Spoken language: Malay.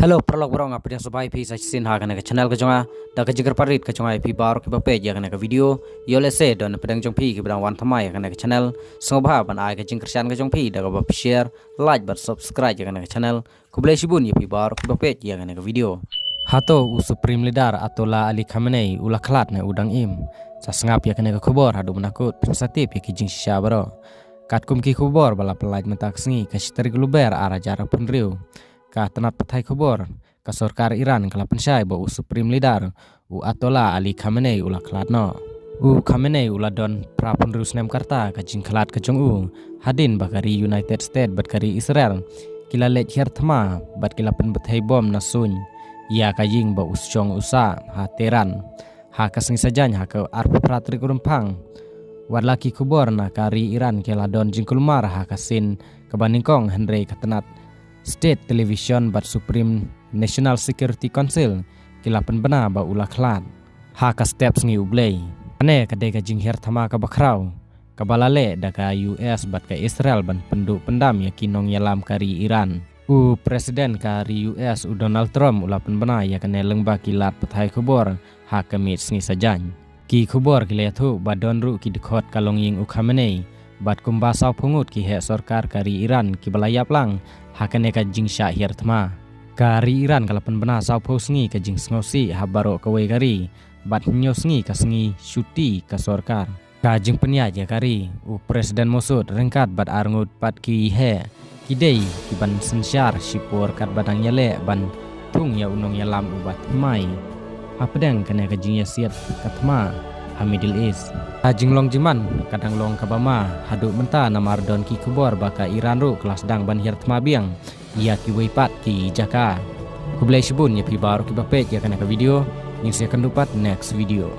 Hello, perlok borong apa yang sobai pi sa sin ha kana channel ka jonga da ka jigar parit ka jonga pi bar ki ba page ya kana ka video yo le se don pedang jong pi ki bang wan thamai kana ka channel sngobha ban ai ka jing kersian ka jong pi da ka ba share like ba subscribe ya kana ka channel ku ble shibun ya pi bar ki ba page ya kana ka video hato u supreme leader Atola Ali Khamenei ula khlat na udang im sa sngap ya kana ka khobor hadu menakut prinsatip ya ki jing shisha baro kat kum ki khobor bala pelaj mentak sngi ka sitari gluber ara jara punriu ka tenat patai khobor ka sorkar Iran kala pensyai bo supreme leader u Atola Ali Khamenei ula khlatno u Khamenei ula don prapun rus nem karta ka jing khlat ka jong u hadin bakari United States bat kari Israel kila lech her thma bat kila pen bathai bom na sun ya ka jing bo usyong usa ha Teheran ha ka sing sajany ha ka arpa pratri kurumpang warlaki khobor na kari Iran kila don jing kulmar ha ka sin kabaningkong Henry katenat State Television bat Supreme National Security Council kilapan bena ba ula khlat ha ka steps ngi ublei ane ka de ka jing her thama ka bakrau ka balale da ka US bat ka Israel ban penduk pendam ya kinong yalam kari Iran u presiden kari US u Donald Trump ulapan bena ya kane lengba kilat pathai khobor ha ka mit ngi sajany ki khobor ki lethu badon ru ki dikhot kalong ying u Khamenei bat kumba saw pungut ki he sarkar kari Iran ki balayap lang hakane ka jing sya hier thma kari Iran kalapan bena saw posngi ka jing sngosi habaro ka we kari bat nyosngi ka sngi syuti ka sarkar ka jing penya ja kari u presiden Mosud rengkat bat arngut pat ki he kidei ki ban sensyar sipur kat badang yale ban tung ya unong ya lam ubat mai apedang kane ka jing ya siat ka thma ha Middle East ajing long jiman kadang long kabama hadu menta namar don ki kubor baka Iran ru kelas dang ban hir thma biang ia ki weipat ki jaka kublai shibun ya pi baru ki bapet ya kana ka video ning se kan dupat next video